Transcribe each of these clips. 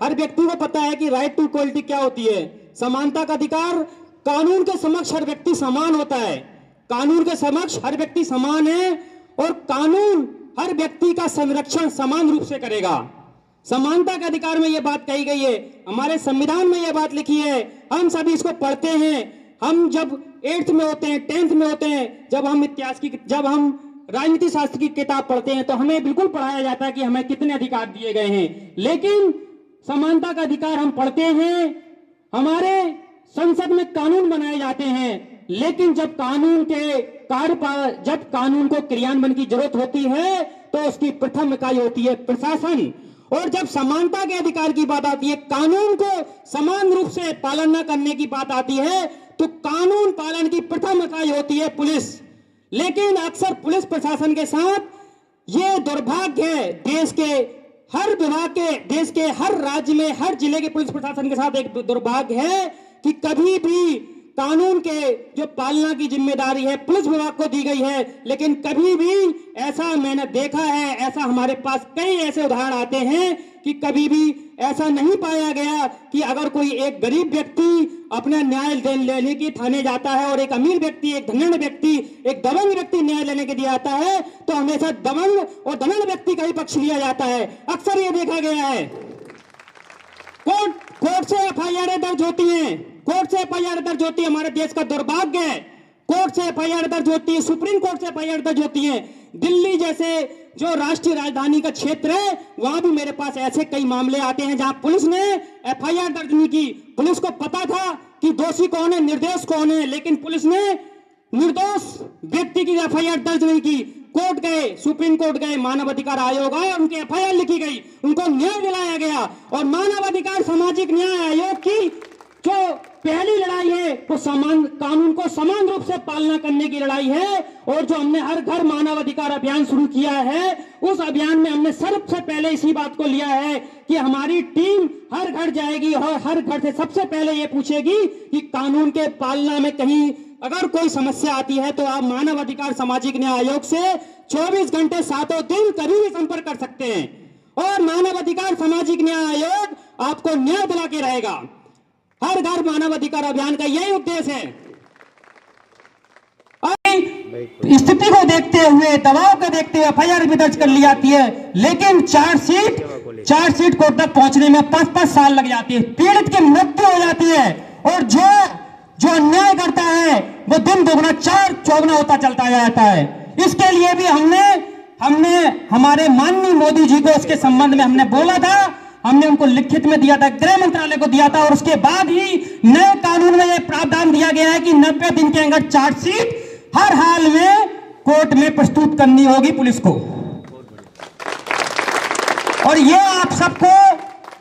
हर व्यक्ति को पता है कि राइट टू इक्वलिटी क्या होती है। समानता का अधिकार, कानून के समक्ष हर व्यक्ति समान होता है, कानून के समक्ष हर व्यक्ति समान है और कानून हर व्यक्ति का संरक्षण समान रूप से करेगा। समानता के अधिकार में यह बात कही गई है, हमारे संविधान में यह बात लिखी है। हम सभी इसको पढ़ते हैं, हम जब 8th में होते हैं, 10th में होते हैं, जब हम राजनीति शास्त्र की किताब पढ़ते हैं तो हमें बिल्कुल पढ़ाया जाता है कि हमें कितने अधिकार दिए गए हैं। लेकिन समानता का अधिकार हम पढ़ते हैं, हमारे संसद में कानून बनाए जाते हैं, लेकिन जब कानून को क्रियान्वयन की जरूरत होती है तो उसकी प्रथम इकाई होती है प्रशासन। और जब समानता के अधिकार की बात आती है, कानून को समान रूप से पालन न करने की बात आती है, तो कानून पालन की प्रथम इकाई होती है पुलिस। लेकिन अक्सर पुलिस प्रशासन के साथ यह दुर्भाग्य है, देश के हर विभाग के, देश के हर राज्य में, हर जिले के पुलिस प्रशासन के साथ एक दुर्भाग्य है कि कभी भी कानून के जो पालना की जिम्मेदारी है पुलिस विभाग को दी गई है, लेकिन कभी भी ऐसा मैंने देखा है, ऐसा हमारे पास कई ऐसे उदाहरण आते हैं कि कभी भी ऐसा नहीं पाया गया कि अगर कोई एक गरीब व्यक्ति अपना न्याय लेने के थाने जाता है और एक अमीर व्यक्ति, एक धनवान व्यक्ति, एक दबंग व्यक्ति न्याय लेने के लिए आता है तो हमेशा दबंग और धनवान व्यक्ति का ही पक्ष लिया जाता है। अक्सर ये देखा गया है। कोर्ट से एफआईआर दर्ज होती है, कोर्ट से एफआईआर दर्ज होती है, हमारे देश का दुर्भाग्य है। कोर्ट से एफआईआर दर्ज होती है, सुप्रीम कोर्ट से एफआईआर दर्ज होती है। दिल्ली जैसे जो राष्ट्रीय राजधानी का क्षेत्र है वहां भी मेरे पास ऐसे कई मामले आते हैं जहां पुलिस ने एफआईआर दर्ज नहीं की। पुलिस को पता था कि दोषी कौन है, निर्दोष कौन है, लेकिन पुलिस ने निर्दोष व्यक्ति की एफआईआर दर्ज नहीं की। कोर्ट गए, सुप्रीम कोर्ट गए, मानव अधिकार आयोग आया, उनकी एफआईआर लिखी गई, उनको न्याय दिलाया गया। और मानव अधिकार सामाजिक न्याय आयोग की जो पहली लड़ाई है वो कानून को समान रूप से पालना करने की लड़ाई है। और जो हमने हर घर मानव अधिकार अभियान शुरू किया है, उस अभियान में हमने सबसे पहले इसी बात को लिया है कि हमारी टीम हर घर जाएगी और हर घर से सबसे पहले ये पूछेगी कि कानून के पालना में कहीं अगर कोई समस्या आती है तो आप मानव अधिकार सामाजिक न्याय आयोग से 24 घंटे 7 दिन कभी भी संपर्क कर सकते हैं और मानव अधिकार सामाजिक न्याय आयोग आपको न्याय दिला के रहेगा। हर घर मानव अधिकार अभियान का यही उद्देश्य है। स्थिति को देखते हुए, दबाव को देखते हुए एफआईआर भी दर्ज कर ली जाती है, लेकिन चार्जशीट कोर्ट तक पहुंचने में 5-5 साल लग जाती है। पीड़ित की मृत्यु हो जाती है और जो अन्याय करता है वो दिन दोगुना 4 चौगुना होता चलता जाता है। इसके लिए भी हमने हमारे माननीय मोदी जी को उसके संबंध में हमने बोला था, हमने उनको लिखित में दिया था, गृह मंत्रालय को दिया था और उसके बाद ही नए कानून में यह प्रावधान दिया गया है कि 90 दिन के अंदर चार्जशीट हर हाल में कोर्ट में प्रस्तुत करनी होगी पुलिस को। और यह आप सबको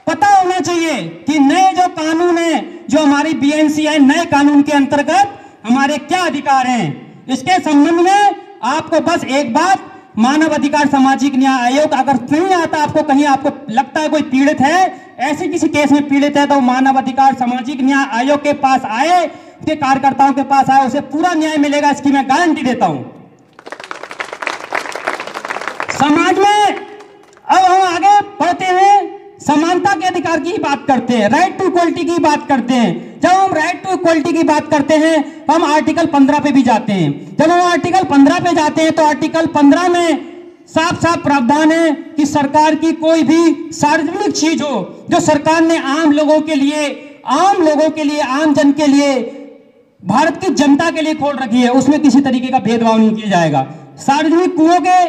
पता होना चाहिए कि नए जो कानून है, जो हमारी बीएनसी है, नए कानून के अंतर्गत हमारे क्या अधिकार हैं। इसके संबंध में आपको बस एक बात, मानव अधिकार सामाजिक न्याय आयोग अगर नहीं आता, आपको लगता है कोई पीड़ित है, ऐसे किसी केस में पीड़ित है, तो मानव अधिकार सामाजिक न्याय आयोग के पास आए, उसके कार्यकर्ताओं के पास आए, उसे पूरा न्याय मिलेगा, इसकी मैं गारंटी देता हूं। समाज में अब हम आगे बढ़ते हैं, समानता के अधिकार की बात करते हैं, राइट टू इक्वलिटी की बात करते हैं। जब हम राइट टू इक्वलिटी की बात करते हैं हम आर्टिकल 15 पे भी जाते हैं। जब हम आर्टिकल 15 पे जाते हैं तो आर्टिकल 15 में साफ साफ प्रावधान है कि सरकार की कोई भी सार्वजनिक चीज हो जो सरकार ने आम लोगों के लिए, आम जन के लिए, भारत की जनता के लिए खोल रखी है, उसमें किसी तरीके का भेदभाव नहीं किया जाएगा। सार्वजनिक कुओं के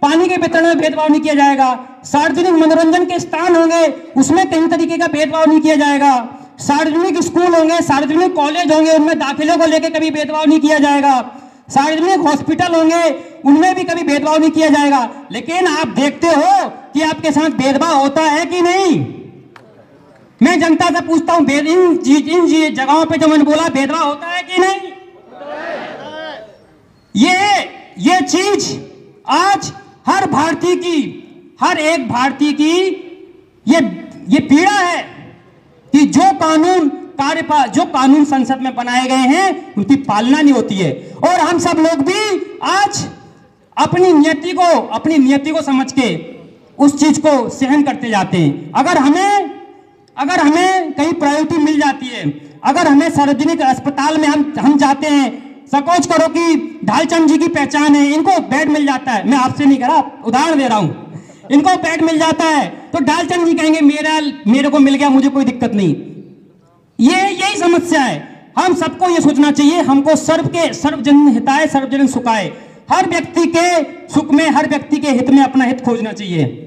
पानी के वितरण में भेदभाव नहीं किया जाएगा। सार्वजनिक मनोरंजन के स्थान होंगे उसमें कहीं तरीके का भेदभाव नहीं किया जाएगा। सार्वजनिक स्कूल होंगे, सार्वजनिक कॉलेज होंगे, उनमें दाखिले को लेकर कभी भेदभाव नहीं किया जाएगा। सार्वजनिक हॉस्पिटल होंगे उनमें भी कभी भेदभाव नहीं किया जाएगा। लेकिन आप देखते हो कि आपके साथ भेदभाव होता है कि नहीं? मैं जनता से पूछता हूं, इन जगहों पे जो मैंने बोला भेदभाव होता है कि नहीं? ये चीज आज हर भारतीय की, हर एक भारतीय की ये पीड़ा है कि जो कानून संसद में बनाए गए हैं उनकी पालना नहीं होती है। और हम सब लोग भी आज अपनी नियति को समझ के उस चीज को सहन करते जाते हैं। अगर हमें अगर हमें कहीं प्रायोरिटी मिल जाती है, अगर हमें सार्वजनिक अस्पताल में हम जाते हैं, सकोच करो कि ढालचंद जी की पहचान है, इनको बेड मिल जाता है, मैं आपसे नहीं कह रहा, उदाहरण दे रहा हूं, इनको बेड मिल जाता है तो ढालचंद जी कहेंगे मेरे को मिल गया, मुझे कोई दिक्कत नहीं। यही समस्या है। हम सबको ये सोचना चाहिए, हमको सर्वजन हिताय सर्वजन सुखाय, हर व्यक्ति के सुख में, हर व्यक्ति के हित में अपना हित खोजना चाहिए।